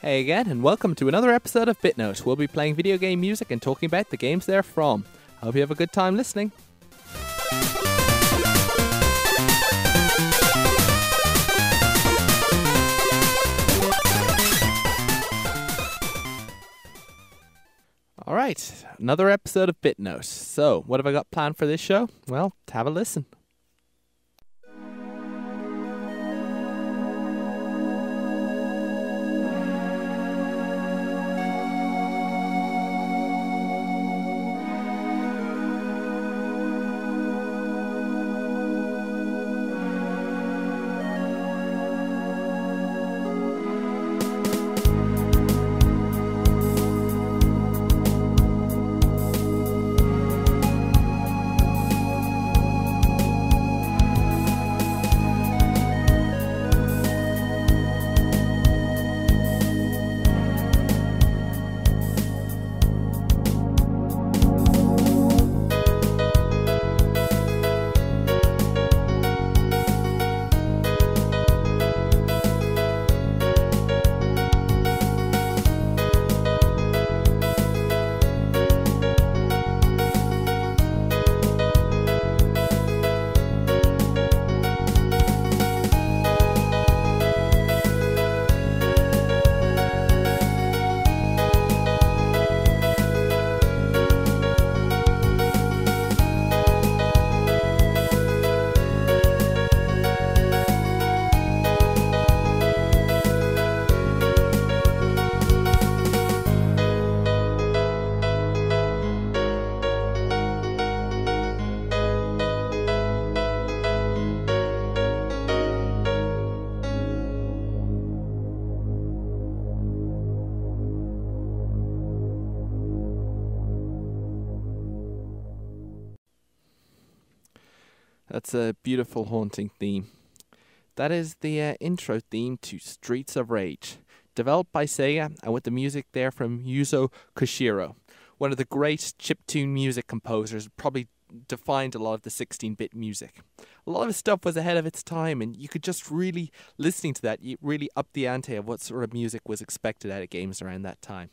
Hey again, and welcome to another episode of BitNote. We'll be playing video game music and talking about the games they're from. Hope you have a good time listening. Alright, another episode of BitNote. So, what have I got planned for this show? Well, have a listen. That's a beautiful, haunting theme. That is the intro theme to Streets of Rage, developed by Sega and with the music there from Yuzo Koshiro, one of the great chiptune music composers, probably defined a lot of the 16-bit music. A lot of his stuff was ahead of its time, and you could just really, listening to that, you really up the ante of what sort of music was expected out of games around that time.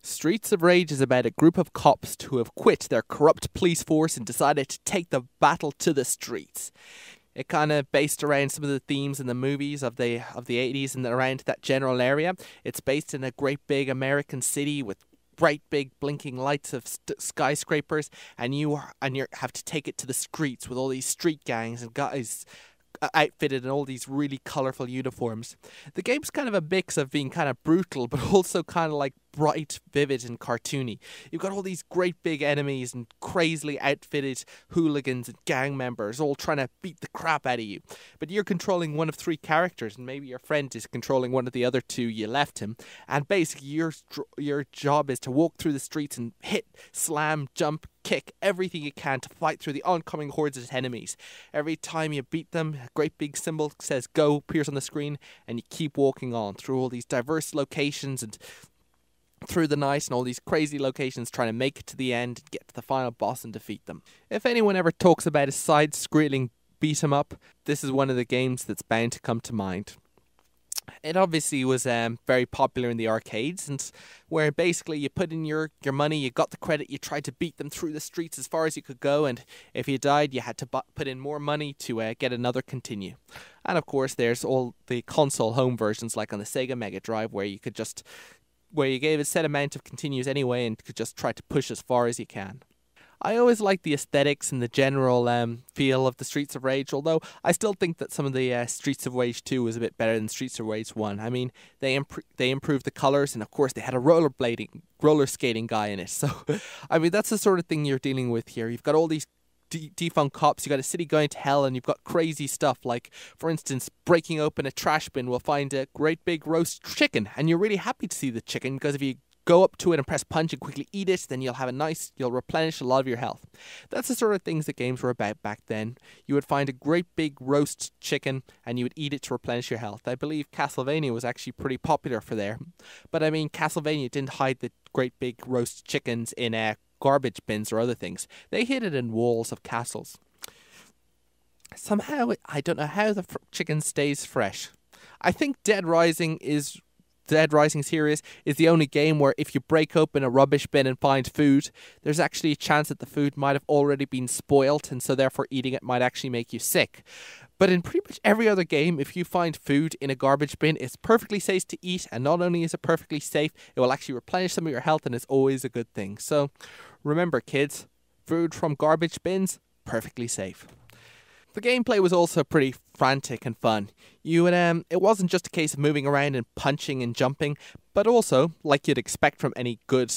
Streets of Rage is about a group of cops who have quit their corrupt police force and decided to take the battle to the streets. It kind of based around some of the themes in the movies of the 80s and around that general area. It's based in a great big American city with bright big blinking lights of skyscrapers, and you have to take it to the streets with all these street gangs and guys outfitted in all these really colourful uniforms. The game's kind of a mix of being kind of brutal, but also kind of like bright, vivid and cartoony. You've got all these great big enemies and crazily outfitted hooligans and gang members all trying to beat the crap out of you. But you're controlling one of three characters, and maybe your friend is controlling one of the other two you left him. And basically your job is to walk through the streets and hit, slam, jump, kick everything you can to fight through the oncoming hordes of enemies. Every time you beat them, a great big symbol says go appears on the screen, and you keep walking on through all these diverse locations and through the night and all these crazy locations, trying to make it to the end and get to the final boss and defeat them. If anyone ever talks about a side-scrolling beat-em-up, this is one of the games that's bound to come to mind. It obviously was very popular in the arcades, and where basically you put in your money, you got the credit, you tried to beat them through the streets as far as you could go, and if you died, you had to put in more money to get another continue. And of course, there's all the console home versions, like on the Sega Mega Drive, where you gave a set amount of continues anyway and could just try to push as far as you can. I always like the aesthetics and the general feel of the Streets of Rage, although I still think that some of the Streets of Rage 2 was a bit better than Streets of Rage 1. I mean, they improved the colours, and of course they had a roller skating guy in it. So, I mean, that's the sort of thing you're dealing with here. You've got all these defunct cops, you got a city going to hell, and you've got crazy stuff like, for instance, breaking open a trash bin will find a great big roast chicken, and you're really happy to see the chicken, because if you go up to it and press punch and quickly eat it, then you'll replenish a lot of your health. That's the sort of things that games were about back then. You would find a great big roast chicken and you would eat it to replenish your health. I believe Castlevania was actually pretty popular for there. But I mean, Castlevania didn't hide the great big roast chickens in garbage bins or other things. They hid it in walls of castles. Somehow, I don't know how the chicken stays fresh. I think Dead Rising is Dead Rising series is the only game where if you break open a rubbish bin and find food, there's actually a chance that the food might have already been spoilt, and so therefore eating it might actually make you sick. But in pretty much every other game, if you find food in a garbage bin, it's perfectly safe to eat, and not only is it perfectly safe, it will actually replenish some of your health, and it's always a good thing. So remember, kids, food from garbage bins, perfectly safe. The gameplay was also pretty frantic and fun. It wasn't just a case of moving around and punching and jumping, but also, like you'd expect from any good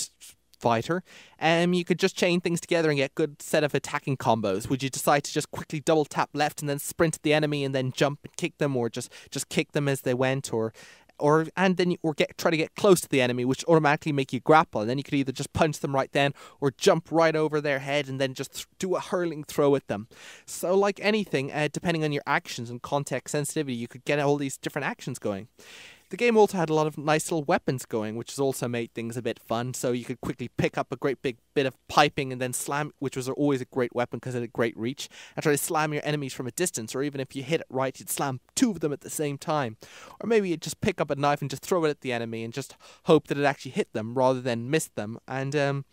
fighter, you could just chain things together and get a good set of attacking combos. Would you decide to just quickly double tap left and then sprint to the enemy and then jump and kick them, or just kick them as they went, or try to get close to the enemy, which automatically make you grapple, and then you could either just punch them right then or jump right over their head and then just do a hurling throw at them. So like anything, depending on your actions and context sensitivity, you could get all these different actions going. The game also had a lot of nice little weapons going, which has also made things a bit fun. So you could quickly pick up a great big bit of piping and then slam, which was always a great weapon because it had great reach, and try to slam your enemies from a distance, or even if you hit it right, you'd slam two of them at the same time. Or maybe you'd just pick up a knife and just throw it at the enemy and just hope that it actually hit them rather than miss them. And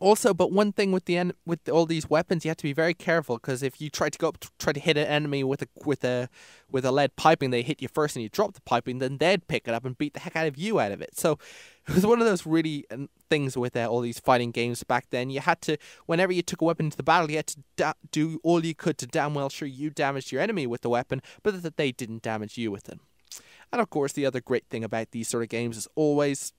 also, but one thing with all these weapons, you have to be very careful, because if you try to hit an enemy with a lead piping, they hit you first and you drop the piping, then they'd pick it up and beat the heck out of you out of it. So it was one of those really things with all these fighting games back then. You had to, whenever you took a weapon into the battle, you had to do all you could to damn well sure you damaged your enemy with the weapon, but that they didn't damage you with it. And of course, the other great thing about these sort of games is always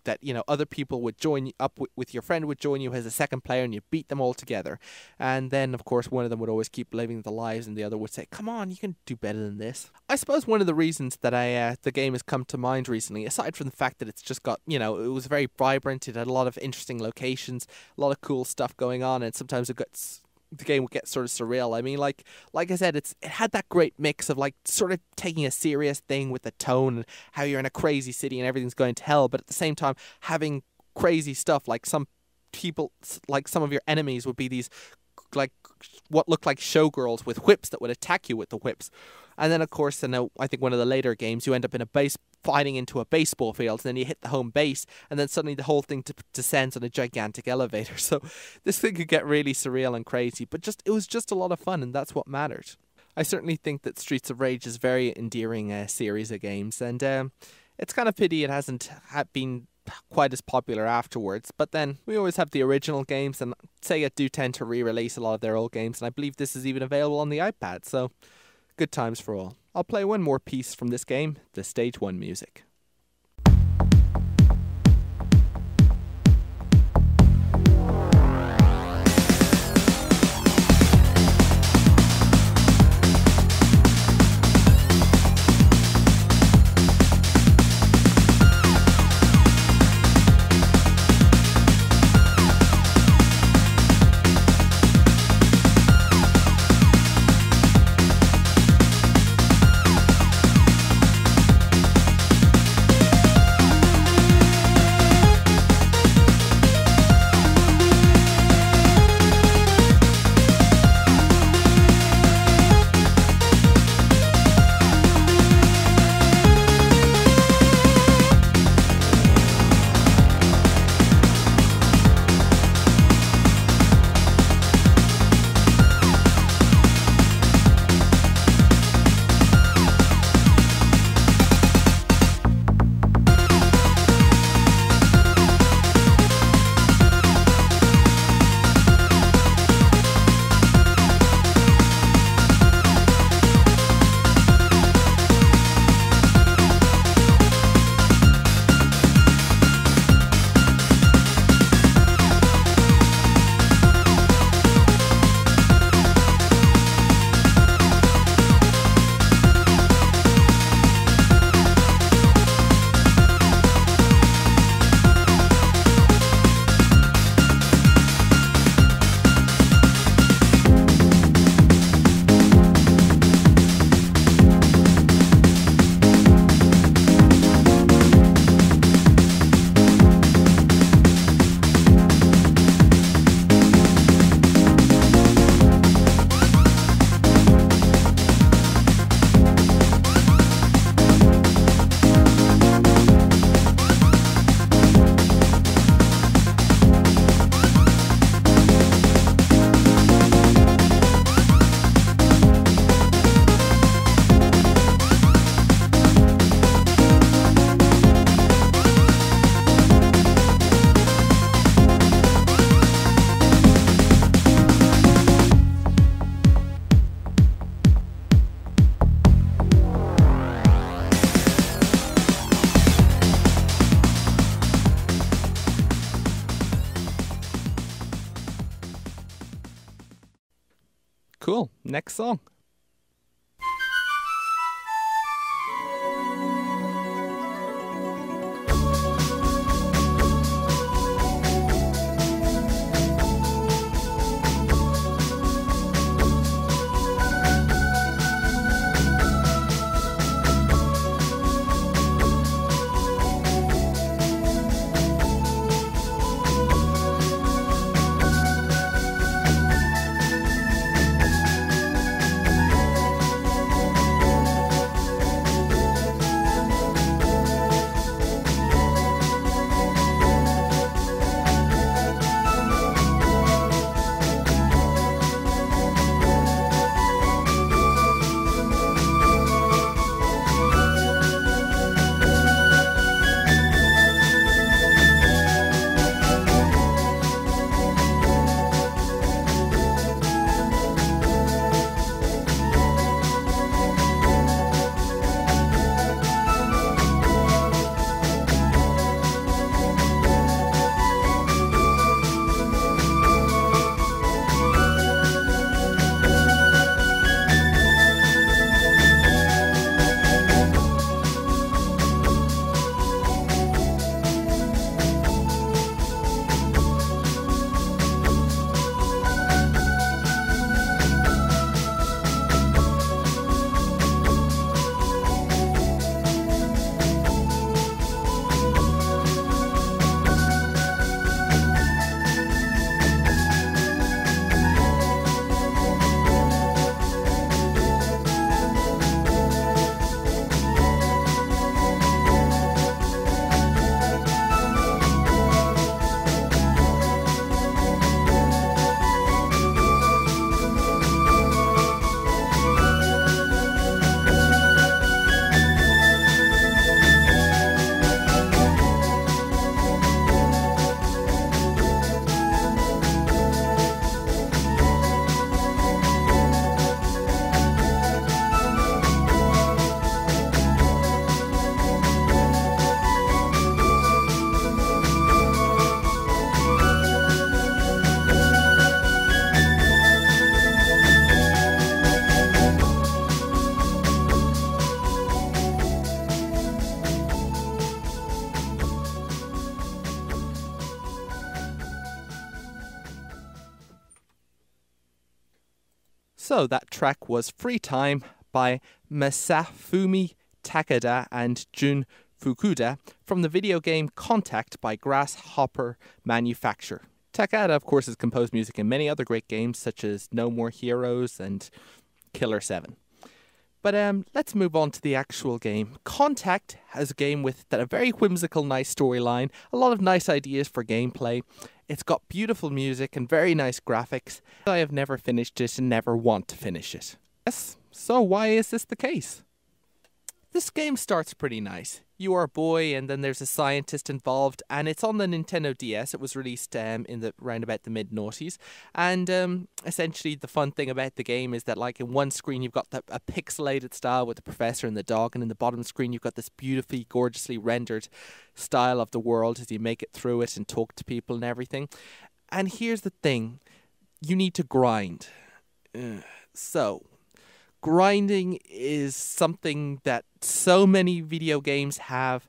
that, other people would join up with your friend would join you as a second player, and you beat them all together. And then, of course, one of them would always keep living the lives, and the other would say, come on, you can do better than this. I suppose one of the reasons that the game has come to mind recently, aside from the fact that it's just got, it was very vibrant, it had a lot of interesting locations, a lot of cool stuff going on, and sometimes the game would get sort of surreal. I mean, like I said, it had that great mix of like sort of taking a serious thing with the tone and how you're in a crazy city and everything's going to hell, but at the same time having crazy stuff. Like some people, like some of your enemies would be these like what looked like showgirls with whips that would attack you with the whips. And then, of course, I think one of the later games, you end up in fighting into a baseball field, and then you hit the home base, and then suddenly the whole thing descends on a gigantic elevator. So this thing could get really surreal and crazy, but it was just a lot of fun, and that's what mattered. I certainly think that Streets of Rage is a very endearing series of games, and it's kind of pity it hasn't been quite as popular afterwards. But then we always have the original games, and Sega do tend to re-release a lot of their old games, and I believe this is even available on the iPad, so good times for all. I'll play one more piece from this game, the Stage 1 music. Cool. Next song. So that track was Free Time by Masafumi Takada and Jun Fukuda from the video game Contact by Grasshopper Manufacture. Takada, of course, has composed music in many other great games such as No More Heroes and Killer 7. But let's move on to the actual game. Contact has a game with a very whimsical, nice storyline, a lot of nice ideas for gameplay. It's got beautiful music and very nice graphics. I have never finished it and never want to finish it. Yes, so why is this the case? This game starts pretty nice. You are a boy and then there's a scientist involved, and it's on the Nintendo DS. It was released round about the mid-noughties. And essentially the fun thing about the game is that, like, in one screen you've got a pixelated style with the professor and the dog, and in the bottom screen you've got this beautifully, gorgeously rendered style of the world as you make it through it and talk to people and everything. And here's the thing. You need to grind. Grinding is something that so many video games have,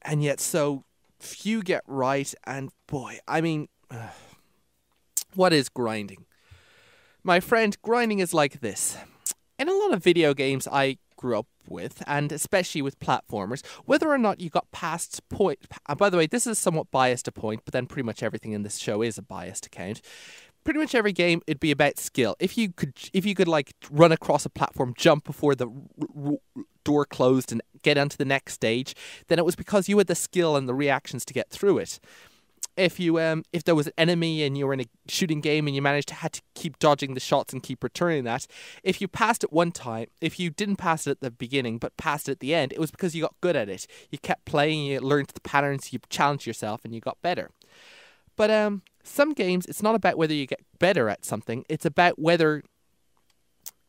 and yet so few get right. And boy, I mean, what is grinding? My friend, grinding is like this. In a lot of video games I grew up with, and especially with platformers, whether or not you got past point... by the way, this is somewhat biased to point, but then pretty much everything in this show is a biased account. Pretty much every game, it'd be about skill. If you could like run across a platform, jump before the door closed and get onto the next stage, then it was because you had the skill and the reactions to get through it. If there was an enemy and you were in a shooting game and you had to keep dodging the shots and keep returning that, if you passed it one time, if you didn't pass it at the beginning but passed it at the end, it was because you got good at it. You kept playing, you learned the patterns, you challenged yourself, and you got better. But some games, it's not about whether you get better at something. It's about whether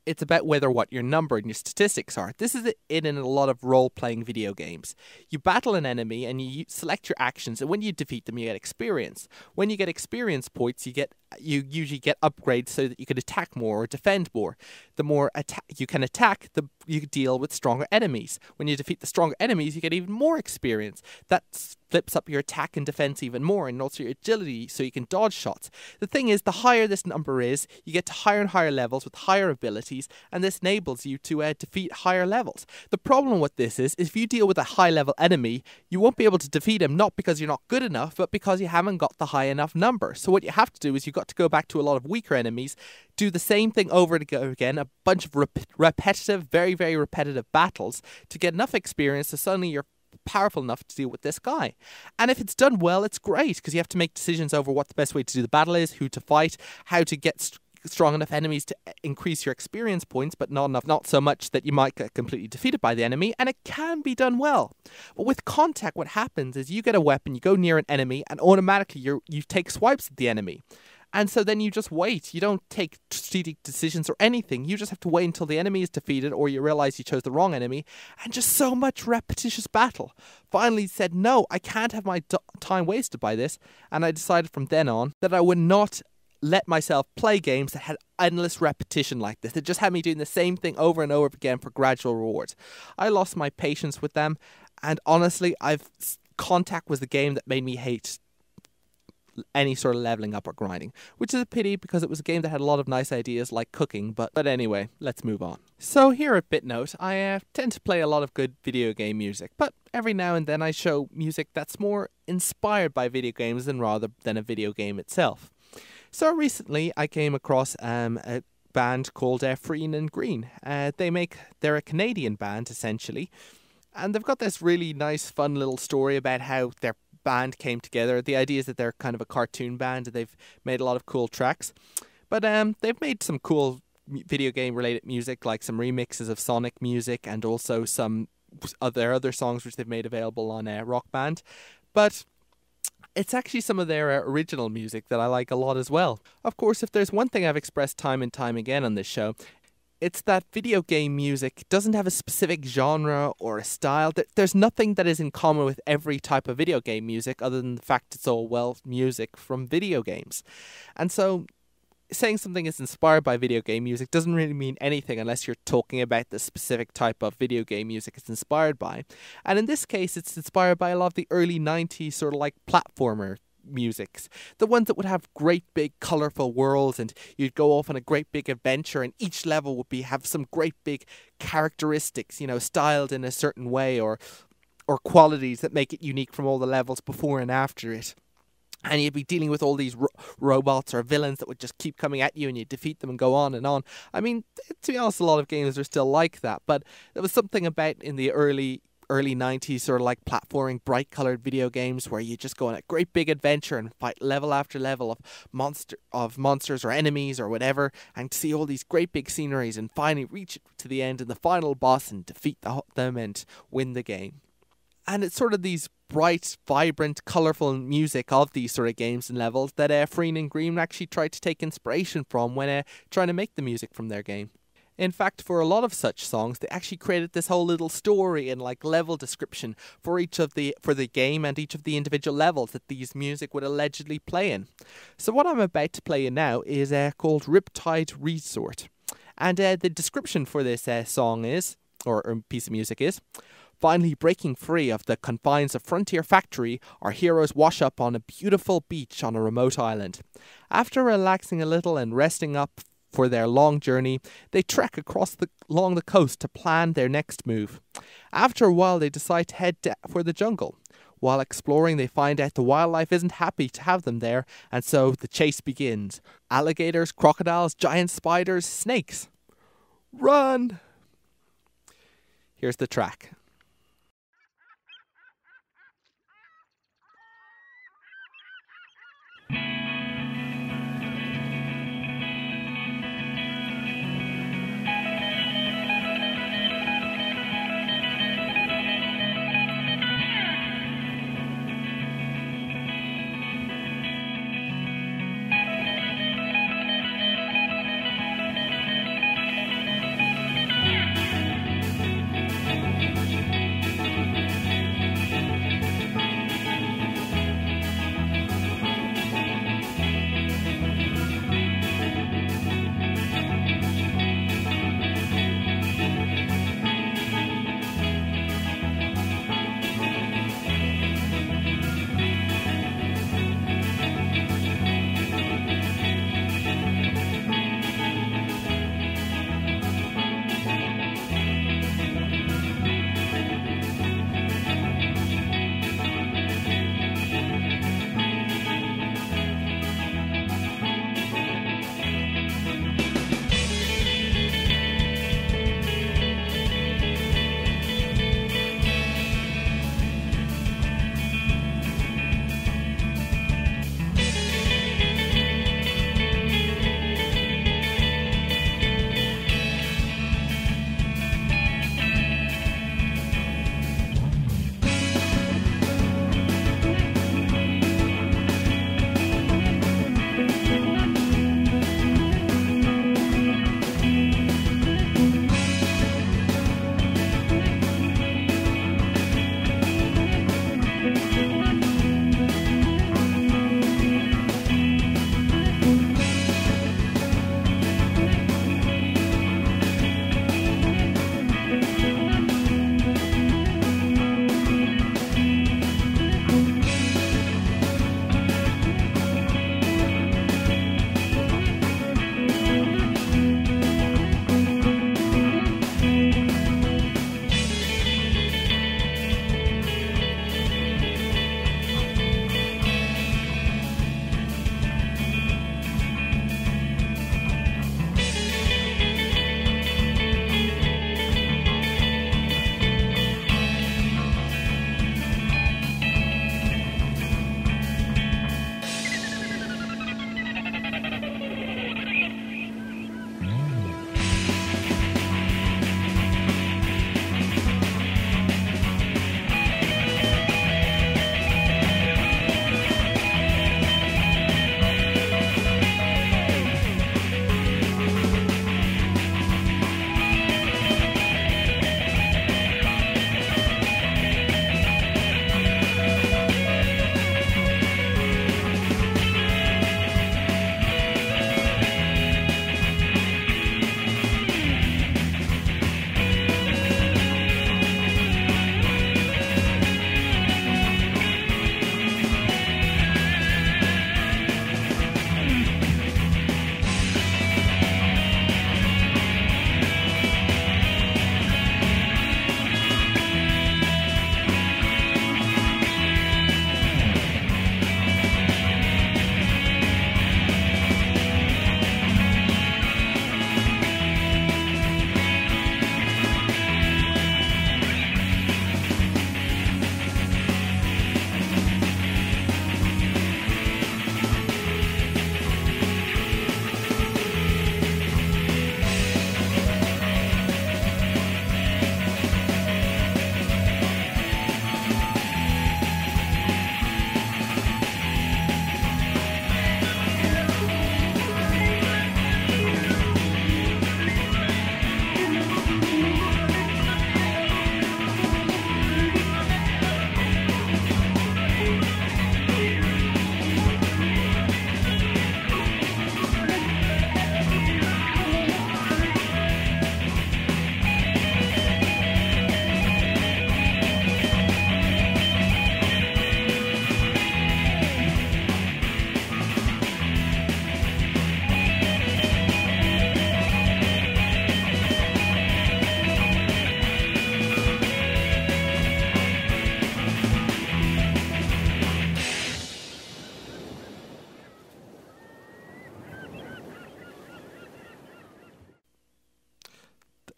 It's about whether what your number and your statistics are. This is it in a lot of role-playing video games. You battle an enemy and you select your actions, and when you defeat them, you get experience. When you get experience points, you usually get upgrades so that you can attack more or defend more. The more you can attack, you deal with stronger enemies. When you defeat the stronger enemies, you get even more experience. That flips up your attack and defense even more, and also your agility so you can dodge shots. The thing is, the higher this number is, you get to higher and higher levels with higher abilities, and this enables you to defeat higher levels. The problem with this is, if you deal with a high level enemy, you won't be able to defeat him, not because you're not good enough, but because you haven't got the high enough number. So what you have to do is you've got to go back to a lot of weaker enemies, do the same thing over and over again, a bunch of repetitive, very, very repetitive battles to get enough experience so suddenly you're powerful enough to deal with this guy. And if it's done well, it's great, because you have to make decisions over what the best way to do the battle is, who to fight, how to get strong enough enemies to increase your experience points, but not so much that you might get completely defeated by the enemy, and it can be done well. But with contact, what happens is you get a weapon, you go near an enemy, and automatically you take swipes at the enemy. And so then you just wait. You don't take strategic decisions or anything. You just have to wait until the enemy is defeated, or you realize you chose the wrong enemy, and just so much repetitious battle. Finally said, no, I can't have my time wasted by this, and I decided from then on that I would not let myself play games that had endless repetition like this. It just had me doing the same thing over and over again for gradual rewards. I lost my patience with them, and honestly, Contact was the game that made me hate any sort of leveling up or grinding, which is a pity because it was a game that had a lot of nice ideas like cooking, but anyway, let's move on. So here at BitNote, I tend to play a lot of good video game music, but every now and then I show music that's more inspired by video games rather than a video game itself. So recently I came across a band called Freen and Green. They're a Canadian band essentially, and they've got this really nice fun little story about how their band came together. The idea is that they're kind of a cartoon band and they've made a lot of cool tracks, but they've made some cool video game related music, like some remixes of Sonic music and also some other songs which they've made available on Rock Band. But it's actually some of their original music that I like a lot as well. Of course, if there's one thing I've expressed time and time again on this show, it's that video game music doesn't have a specific genre or a style. There's nothing that is in common with every type of video game music other than the fact it's all, music from video games. And so saying something is inspired by video game music doesn't really mean anything unless you're talking about the specific type of video game music it's inspired by. And in this case, it's inspired by a lot of the early 90s sort of like platformer musics, the ones that would have great big colorful worlds and you'd go off on a great big adventure, and each level would have some great big characteristics, styled in a certain way or qualities that make it unique from all the levels before and after it. And you'd be dealing with all these robots or villains that would just keep coming at you, and you'd defeat them and go on and on. I mean, to be honest, a lot of games are still like that, but there was something about in the early 90s sort of like platforming, bright colored video games where you just go on a great big adventure and fight level after level of monsters or enemies or whatever, and see all these great big sceneries and finally reach to the end and the final boss and defeat them and win the game. And it's sort of these bright, vibrant, colourful music of these sort of games and levels that Freen and Green actually tried to take inspiration from when trying to make the music from their game. In fact, for a lot of such songs, they actually created this whole little story and level description for the game and each of the individual levels that these music would allegedly play in. So what I'm about to play in now is called Riptide Resort. And the description for this song is, or piece of music is, finally breaking free of the confines of Frontier Factory, our heroes wash up on a beautiful beach on a remote island. After relaxing a little and resting up for their long journey, they trek along the coast to plan their next move. After a while, they decide to head for the jungle. While exploring, they find out the wildlife isn't happy to have them there, and so the chase begins. Alligators, crocodiles, giant spiders, snakes. Run! Here's the track.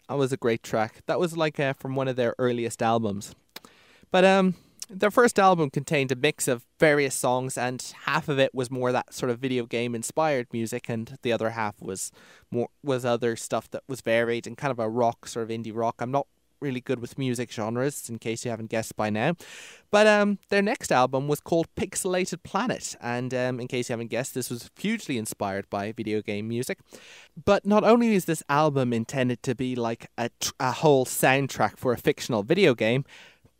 That was a great track. That was like from one of their earliest albums. But their first album contained a mix of various songs, and half of it was more that sort of video game inspired music, and the other half was other stuff that was varied and kind of a rock, sort of indie rock. I'm not really good with music genres, in case you haven't guessed by now. But their next album was called Pixelated Planet, and in case you haven't guessed, this was hugely inspired by video game music. But not only is this album intended to be like a whole soundtrack for a fictional video game,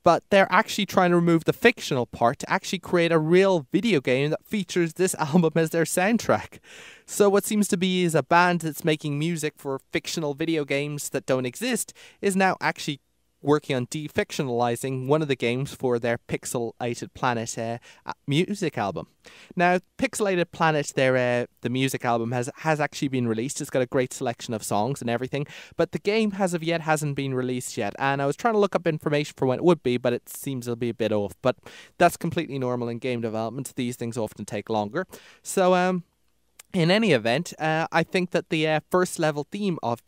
but they're actually trying to remove the fictional part to actually create a real video game that features this album as their soundtrack. So what seems to be is a band that's making music for fictional video games that don't exist is now actually working on defictionalizing one of the games for their Pixelated Planet music album. Now, Pixelated Planet, the music album, has actually been released. It's got a great selection of songs and everything, but the game hasn't been released yet. And I was trying to look up information for when it would be, but it seems it'll be a bit off. But that's completely normal in game development. These things often take longer. So, in any event, I think that the first level theme of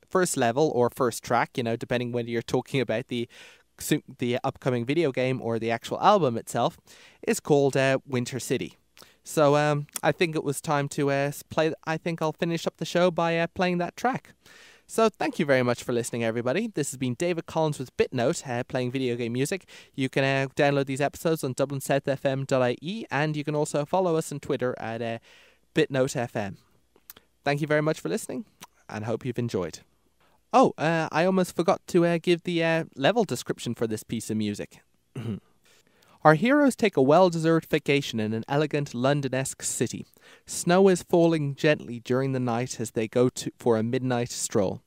first level or first track, depending whether you're talking about the upcoming video game or the actual album itself, is called Winter City. So I think it was time to play. I think I'll finish up the show by playing that track. So thank you very much for listening, everybody. This has been David Collins with BitNote, playing video game music. You can download these episodes on dublinsouthfm.ie, and you can also follow us on Twitter at BitNoteFM. Thank you very much for listening, and hope you've enjoyed. Oh, I almost forgot to give the level description for this piece of music. Our heroes take a well-deserved vacation in an elegant London-esque city. Snow is falling gently during the night as they go for a midnight stroll.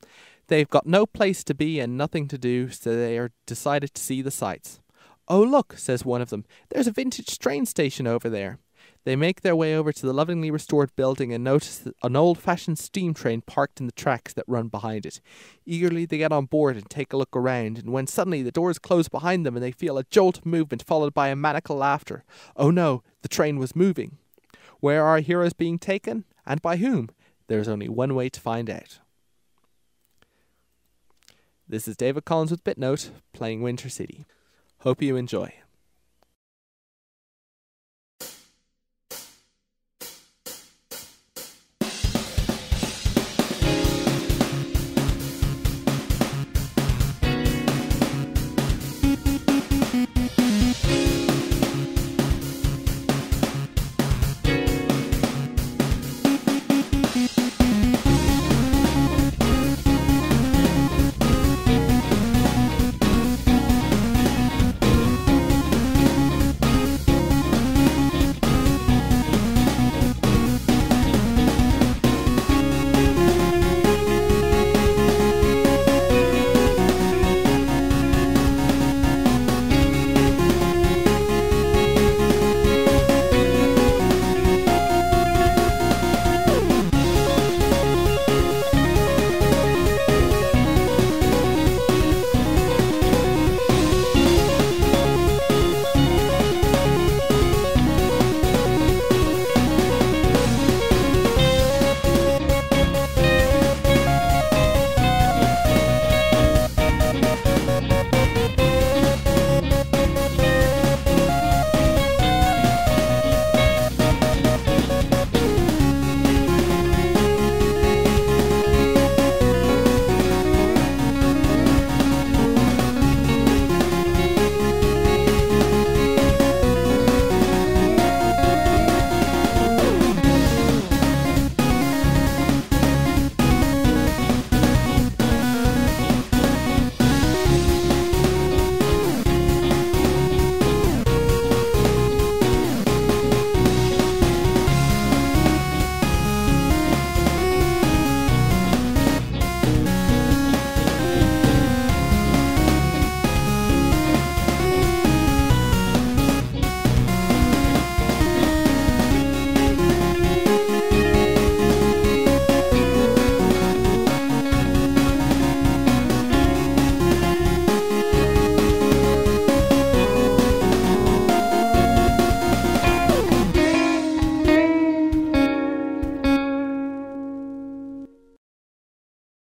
They've got no place to be and nothing to do, so they are decided to see the sights. "Oh, look," says one of them, "there's a vintage train station over there." They make their way over to the lovingly restored building and notice an old-fashioned steam train parked in the tracks that run behind it. Eagerly they get on board and take a look around, and when suddenly the doors close behind them and they feel a jolt of movement followed by a maniacal laughter. Oh no, the train was moving. Where are our heroes being taken? And by whom? There's only one way to find out. This is David Collins with BitNote, playing Winter City. Hope you enjoy.